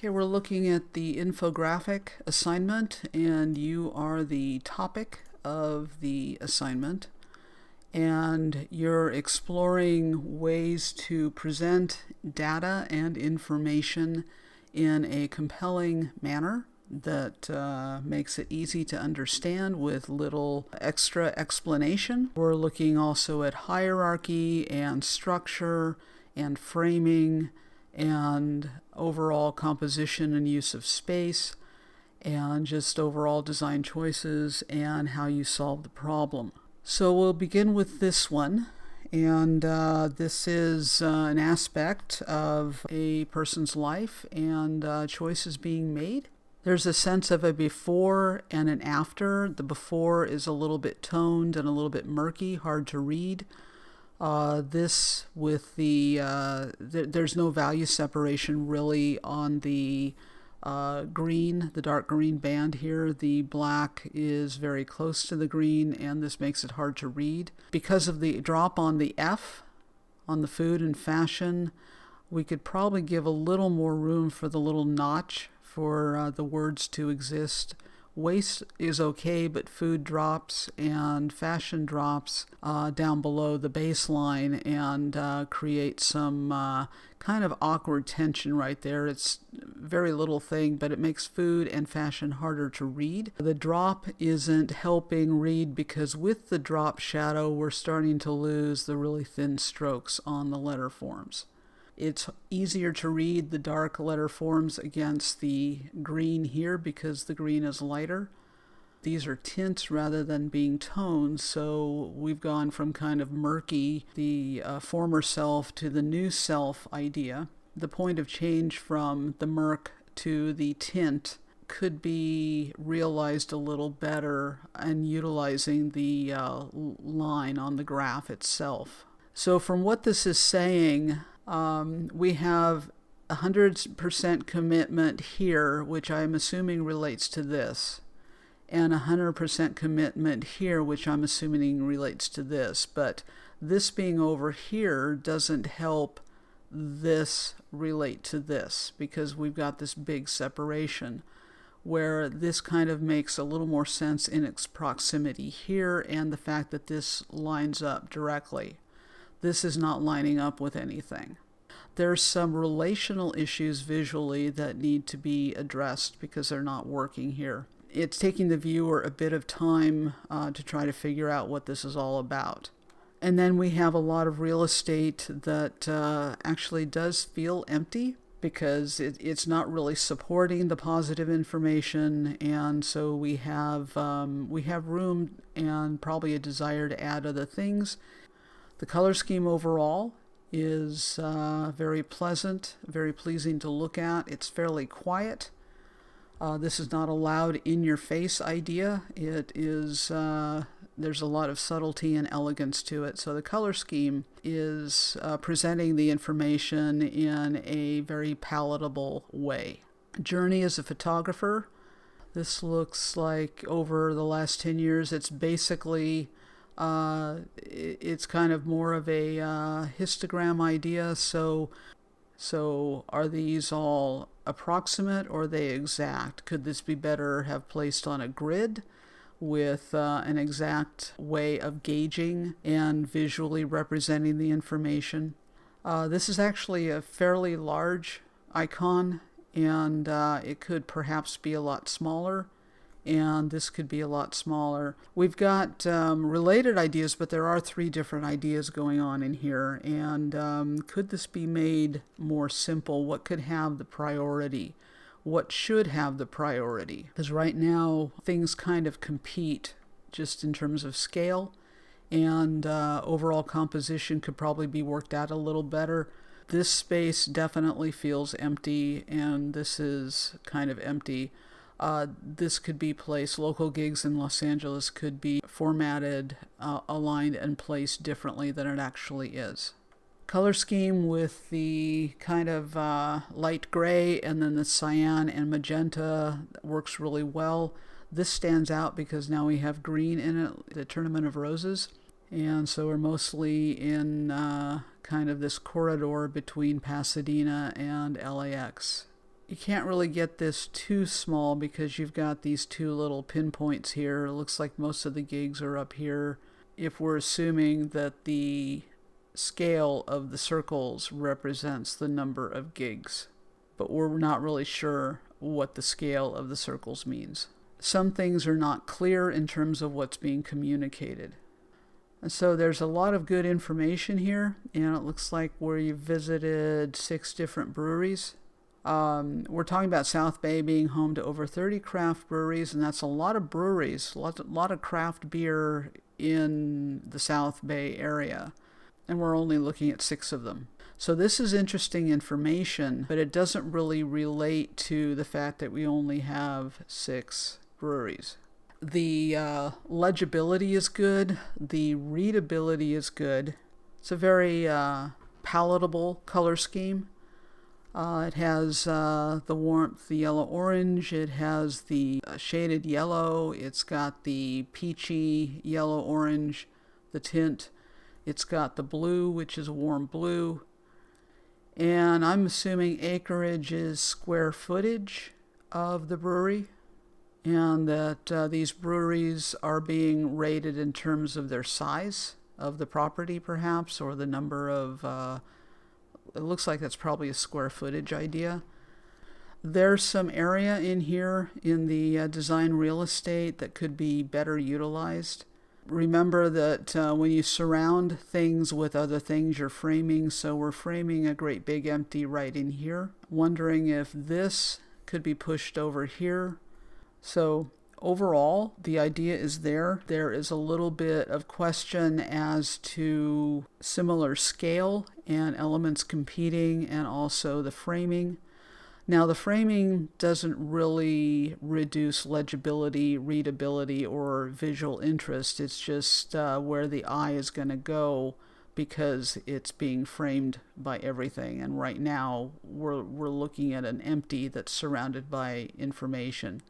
Okay, we're looking at the infographic assignment, and you are the topic of the assignment. And you're exploring ways to present data and information in a compelling manner that makes it easy to understand with little extra explanation. We're looking also at hierarchy and structure and framing and overall composition and use of space and just overall design choices and how you solve the problem. So we'll begin with this one, and this is an aspect of a person's life and choices being made. There's a sense of a before and an after. The before is a little bit toned and a little bit murky, hard to read. This with there's no value separation really on the green, the dark green band here. The black is very close to the green, and this makes it hard to read. Because of the drop on the F, on the food and fashion, we could probably give a little more room for the little notch for the words to exist. Waste is okay, but food drops and fashion drops down below the baseline and create some kind of awkward tension right there. It's very little thing, but it makes food and fashion harder to read. The drop isn't helping read because with the drop shadow, we're starting to lose the really thin strokes on the letter forms. It's easier to read the dark letter forms against the green here because the green is lighter. These are tints rather than being tones, so we've gone from kind of murky, the former self to the new self idea. The point of change from the murk to the tint could be realized a little better and utilizing the line on the graph itself. So from what this is saying, we have 100% commitment here, which I'm assuming relates to this, and 100% commitment here, which I'm assuming relates to this. But this being over here doesn't help this relate to this because we've got this big separation where this kind of makes a little more sense in its proximity here and the fact that this lines up directly. This is not lining up with anything. There's some relational issues visually that need to be addressed because they're not working here. It's taking the viewer a bit of time to try to figure out what this is all about. And then we have a lot of real estate that actually does feel empty because it's not really supporting the positive information, and so we have room and probably a desire to add other things. The color scheme overall is very pleasant, very pleasing to look at. It's fairly quiet. This is not a loud in-your-face idea. It is, there's a lot of subtlety and elegance to it. So the color scheme is presenting the information in a very palatable way. Journey as a photographer. This looks like over the last 10 years, it's basically it's kind of more of a histogram idea. So are these all approximate or are they exact? Could this be better have placed on a grid with an exact way of gauging and visually representing the information? This is actually a fairly large icon, and it could perhaps be a lot smaller. And this could be a lot smaller. We've got related ideas, but there are 3 different ideas going on in here. And could this be made more simple? What could have the priority? What should have the priority? Because right now, things kind of compete just in terms of scale, and overall composition could probably be worked out a little better. This space definitely feels empty, and this is kind of empty. This could be placed, local gigs in Los Angeles could be formatted, aligned, and placed differently than it actually is. Color scheme with the kind of light gray and then the cyan and magenta works really well. This stands out because now we have green in it, the Tournament of Roses. And so we're mostly in kind of this corridor between Pasadena and LAX. You can't really get this too small because you've got these two little pinpoints here. It looks like most of the gigs are up here. If we're assuming that the scale of the circles represents the number of gigs, but we're not really sure what the scale of the circles means. Some things are not clear in terms of what's being communicated. And so there's a lot of good information here, and it looks like we visited 6 different breweries. We're talking about South Bay being home to over 30 craft breweries, and that's a lot of breweries, a lot of craft beer in the South Bay area, and we're only looking at 6 of them. So this is interesting information, but it doesn't really relate to the fact that we only have 6 breweries. The legibility is good. The readability is good. It's a very palatable color scheme. It has the warmth, the yellow-orange. It has the shaded yellow. It's got the peachy yellow-orange, the tint. It's got the blue, which is a warm blue. And I'm assuming acreage is square footage of the brewery, and that these breweries are being rated in terms of their size of the property, perhaps, or the number of, it looks like that's probably a square footage idea. There's some area in here in the design real estate that could be better utilized. Remember that when you surround things with other things, you're framing. So we're framing a great big empty right in here. Wondering if this could be pushed over here. So overall, the idea is there. There is a little bit of question as to similar scale and elements competing, and also the framing. Now, the framing doesn't really reduce legibility, readability, or visual interest. It's just where the eye is going to go because it's being framed by everything. And right now, we're looking at an empty that's surrounded by information.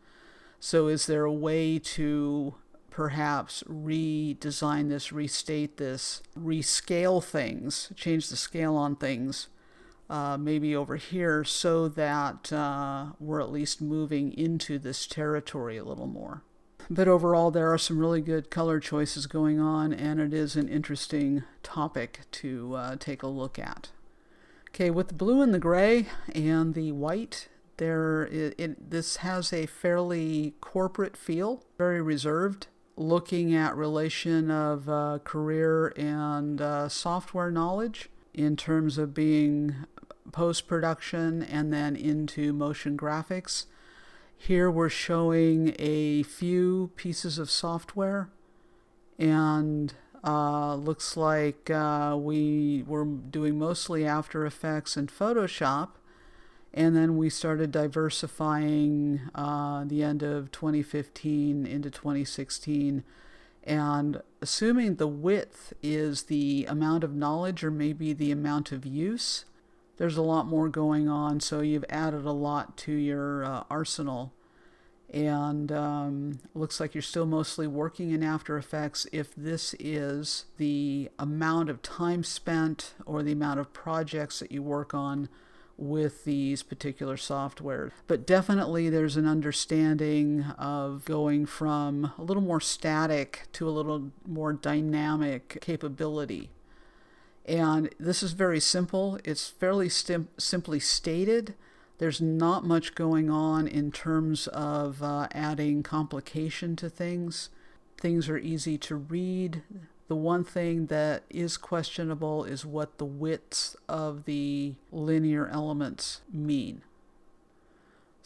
So is there a way to perhaps redesign this, restate this, rescale things, change the scale on things, maybe over here, so that we're at least moving into this territory a little more? But overall, there are some really good color choices going on, and it is an interesting topic to take a look at. Okay, with the blue and the gray and the white, this has a fairly corporate feel, very reserved, looking at relation of career and software knowledge in terms of being post-production and then into motion graphics. Here we're showing a few pieces of software, and looks like we were doing mostly After Effects and Photoshop, and then we started diversifying the end of 2015 into 2016, and assuming the width is the amount of knowledge or maybe the amount of use, there's a lot more going on, so you've added a lot to your arsenal. And looks like you're still mostly working in After Effects if this is the amount of time spent or the amount of projects that you work on with these particular software. But definitely there's an understanding of going from a little more static to a little more dynamic capability. And this is very simple. It's fairly simply stated. There's not much going on in terms of adding complication to things. Things are easy to read. The one thing that is questionable is what the widths of the linear elements mean.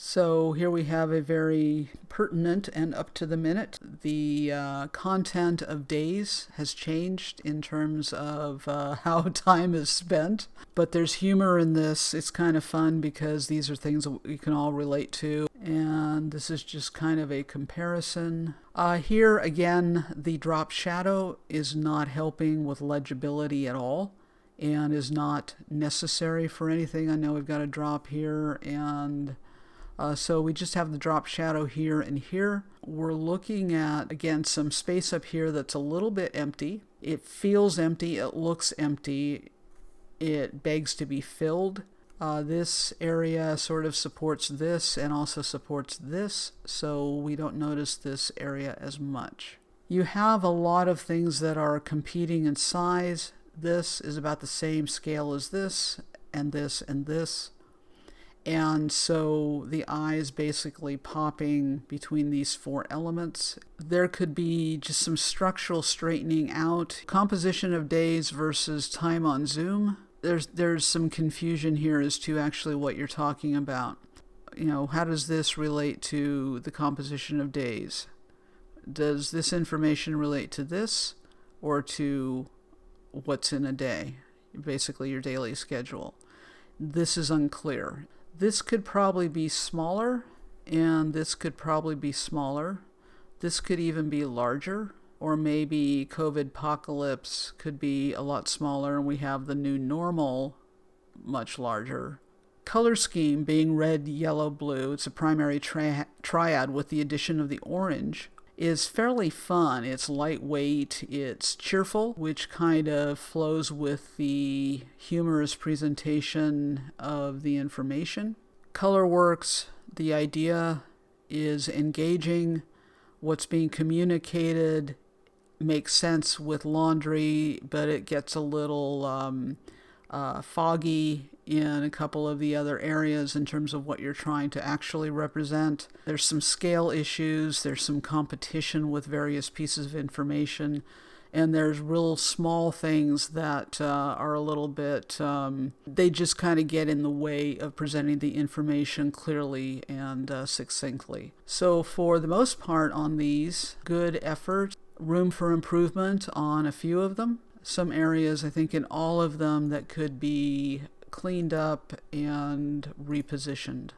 So here we have a very pertinent and up to the minute. The content of days has changed in terms of how time is spent, but there's humor in this. It's kind of fun because these are things that we can all relate to, and this is just kind of a comparison. Here again, the drop shadow is not helping with legibility at all and is not necessary for anything. I know we've got a drop here, and so we just have the drop shadow here and here. We're looking at, again, some space up here that's a little bit empty. It feels empty, it looks empty, it begs to be filled. This area sort of supports this and also supports this, so we don't notice this area as much. You have a lot of things that are competing in size. This is about the same scale as this, and this, and this. And so the eye is basically popping between these four elements. There could be just some structural straightening out. Composition of days versus time on Zoom. There's some confusion here as to actually what you're talking about. How does this relate to the composition of days? Does this information relate to this or to what's in a day? Basically your daily schedule. This is unclear. This could probably be smaller, and this could probably be smaller. This could even be larger, or maybe COVID apocalypse could be a lot smaller, and we have the new normal much larger. Color scheme being red, yellow, blue, it's a primary triad with the addition of the orange, is fairly fun. It's lightweight, it's cheerful, which kind of flows with the humorous presentation of the information. Color works, the idea is engaging. What's being communicated makes sense with laundry, but it gets a little foggy in a couple of the other areas in terms of what you're trying to actually represent. There's some scale issues, there's some competition with various pieces of information, and there's real small things that are a little bit, they just kind of get in the way of presenting the information clearly and succinctly. So for the most part on these, good effort, room for improvement on a few of them. Some areas, I think in all of them, that could be cleaned up and repositioned.